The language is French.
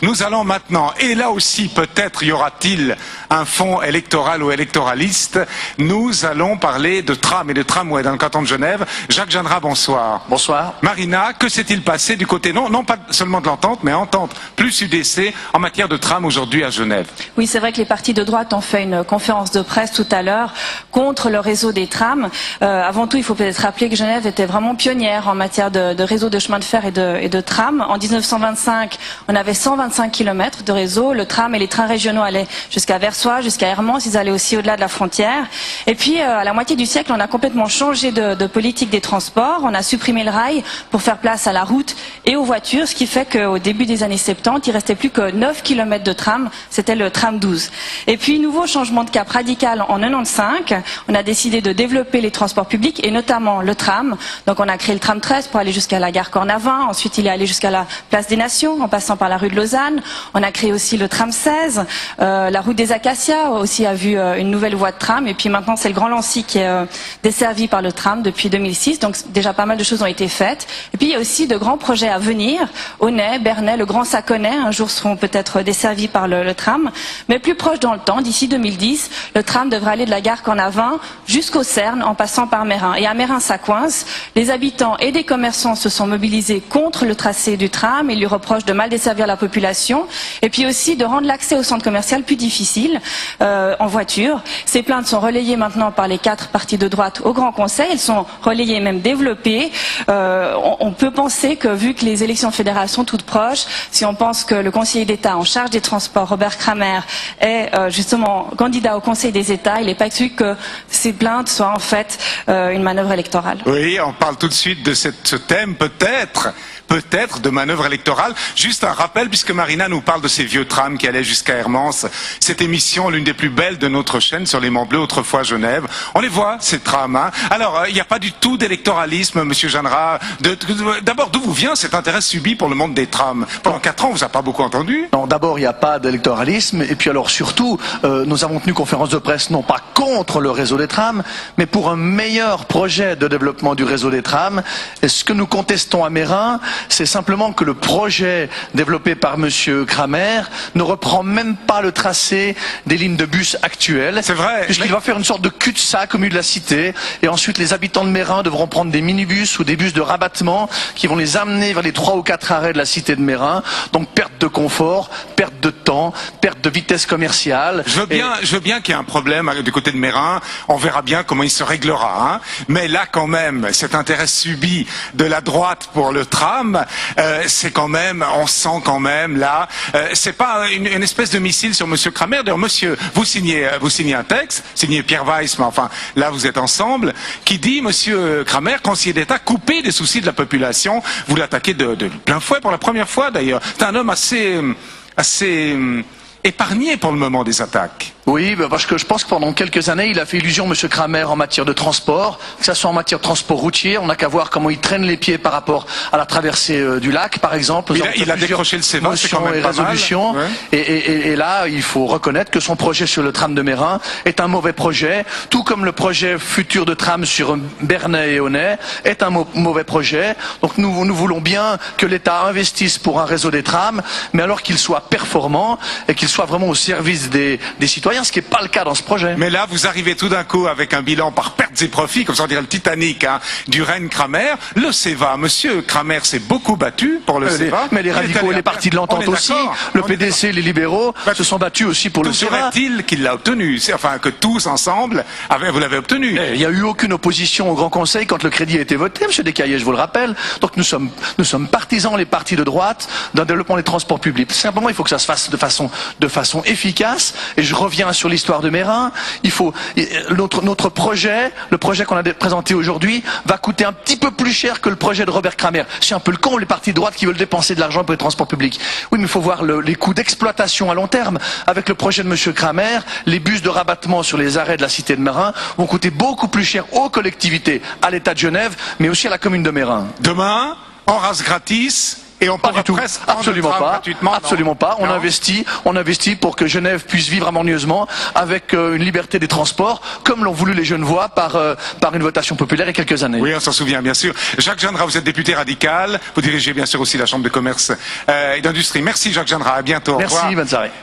Nous allons maintenant, et là aussi peut-être y aura-t-il un fonds électoral ou électoraliste, nous allons parler de tram et de tramway dans le canton de Genève. Jacques Jeanneret, bonsoir. Bonsoir. Marina, que s'est-il passé du côté, non pas seulement de l'entente, mais entente plus UDC en matière de tram aujourd'hui à Genève? Oui, c'est vrai que les partis de droite ont fait une conférence de presse tout à l'heure contre le réseau des trams. Avant tout, il faut peut-être rappeler que Genève était vraiment pionnière en matière de réseau de chemin de fer et de tram. En 1925, on avait 125 km de réseau. Le tram et les trains régionaux allaient jusqu'à Versoix, jusqu'à Hermance. Ils allaient aussi au-delà de la frontière. Et puis, à la moitié du siècle, on a complètement changé de politique des transports. On a supprimé le rail pour faire place à la route et aux voitures, ce qui fait qu'au début des années 70, il restait plus que 9 km de tram. C'était le tram 12. Et puis, nouveau changement de cap radical en 95. On a décidé de développer les transports publics et notamment le tram. Donc, on a créé le tram 13 pour aller jusqu'à la gare Cornavin. Ensuite, il est allé jusqu'à la place des Nations en passant par la rue de Lausanne. On a créé aussi le tram 16. La route des Acacias aussi a vu une nouvelle voie de tram. Et puis maintenant, c'est le Grand Lancy qui est desservi par le tram depuis 2006. Donc, déjà pas mal de choses ont été faites. Et puis, il y a aussi de grands projets à venir. Aunay, Bernay, le Grand Saconnet, un jour seront peut-être desservis par le tram. Mais plus proche dans le temps, d'ici 2010, le tram devrait aller de la gare Cornavin jusqu'au Cerne en passant par Meyrin. Et à Meyrin, ça coince. Les habitants et des commerçants se sont mobilisés contre le tracé du tram. Ils lui reprochent de mal desservir la population. Et puis aussi de rendre l'accès au centre commercial plus difficile en voiture. Ces plaintes sont relayées maintenant par les 4 partis de droite au Grand Conseil. Elles sont relayées et même développées. On peut penser que, vu que les élections fédérales sont toutes proches, si on pense que le conseiller d'État en charge des transports, Robert Kramer, est justement candidat au Conseil des États, il n'est pas exclu que ces plaintes soient en fait une manœuvre électorale. Oui, on parle tout de suite de ce thème, peut-être de manœuvre électorale. Juste un rappel, puisque Marina nous parle de ces vieux trams qui allaient jusqu'à Hermance. Cette émission, l'une des plus belles de notre chaîne sur les Monts Bleus, autrefois Genève. On les voit, ces trams. Hein. Alors, il n'y a pas du tout d'électoralisme, Monsieur Jeanneret. D'abord, d'où vous vient cet intérêt subi pour le monde des trams? Pendant 4 ans, on vous a pas beaucoup entendu? Non, d'abord, il n'y a pas d'électoralisme. Et puis alors, surtout, nous avons tenu conférence de presse, non pas contre le réseau des trams, mais pour un meilleur projet de développement du réseau des trams. Et ce que nous contestons à Meyrin, c'est simplement que le projet développé par Monsieur Kramer ne reprend même pas le tracé des lignes de bus actuelles. C'est vrai. Puisqu'il va faire une sorte de cul-de-sac au milieu de la cité. Et ensuite, les habitants de Meyrin devront prendre des minibus ou des bus de rabattement qui vont les amener vers les 3 ou 4 arrêts de la cité de Meyrin. Donc, perte de confort, perte de temps, perte de vitesse commerciale. Je veux bien qu'il y ait un problème du côté de Meyrin. On verra bien comment il se réglera. Hein. Mais là, quand même, cet intérêt subi de la droite pour le tram, c'est quand même, on sent quand même là, c'est pas une espèce de missile sur Monsieur Kramer. D'ailleurs, Monsieur, vous signez un texte, signé Pierre Weiss, mais enfin, là vous êtes ensemble, qui dit, Monsieur Kramer, conseiller d'État, coupé des soucis de la population, vous l'attaquez de plein fouet pour la première fois d'ailleurs. C'est un homme assez épargné pour le moment des attaques. Oui, parce que je pense que pendant quelques années, il a fait illusion, Monsieur Kramer, en matière de transport, que ça soit en matière de transport routier. On n'a qu'à voir comment il traîne les pieds par rapport à la traversée du lac, par exemple. Il a décroché le CEVA, c'est quand même pas résolutions. mal. Ouais. Et là, il faut reconnaître que son projet sur le tram de Meyrin est un mauvais projet, tout comme le projet futur de tram sur Bernay et Aunay est un mauvais projet. Donc nous voulons bien que l'État investisse pour un réseau des trams, mais alors qu'il soit performant et qu'il soit vraiment au service des citoyens. Ce qui n'est pas le cas dans ce projet. Mais là, vous arrivez tout d'un coup avec un bilan par pertes et profits, comme ça on dirait le Titanic, hein, du Rennes Kramer. Le CEVA, Monsieur Kramer s'est beaucoup battu pour le CEVA. Mais les radicaux et les partis de l'entente aussi, le PDC, les libéraux se sont battus aussi pour le CEVA. Serait-il qu'il l'a obtenu? Enfin, que tous ensemble, vous l'avez obtenu. Il n'y a eu aucune opposition au Grand Conseil quand le crédit a été voté, Monsieur Descaillés, je vous le rappelle. Donc nous sommes partisans, les partis de droite, d'un développement des transports publics. Simplement, il faut que ça se fasse de façon efficace. Et je reviens sur l'histoire de Meyrin. Notre projet, le projet qu'on a présenté aujourd'hui, va coûter un petit peu plus cher que le projet de Robert Kramer. C'est un peu le con, les partis de droite qui veulent dépenser de l'argent pour les transports publics. Oui, mais il faut voir les coûts d'exploitation à long terme. Avec le projet de Monsieur Kramer, les bus de rabattement sur les arrêts de la cité de Meyrin vont coûter beaucoup plus cher aux collectivités, à l'État de Genève, mais aussi à la commune de Meyrin. Demain, en race gratis, et on Pas pourra du tout. presque prendre Absolument le tram pas. gratuitement. Non. Absolument pas. On Non. investit pour que Genève puisse vivre harmonieusement avec une liberté des transports, comme l'ont voulu les Genevois par une votation populaire il y a quelques années. Oui, on s'en souvient, bien sûr. Jacques Jeanneret, vous êtes député radical. Vous dirigez bien sûr aussi la Chambre de commerce et d'industrie. Merci Jacques Jeanneret. À bientôt. Au Merci, revoir. bonne soirée.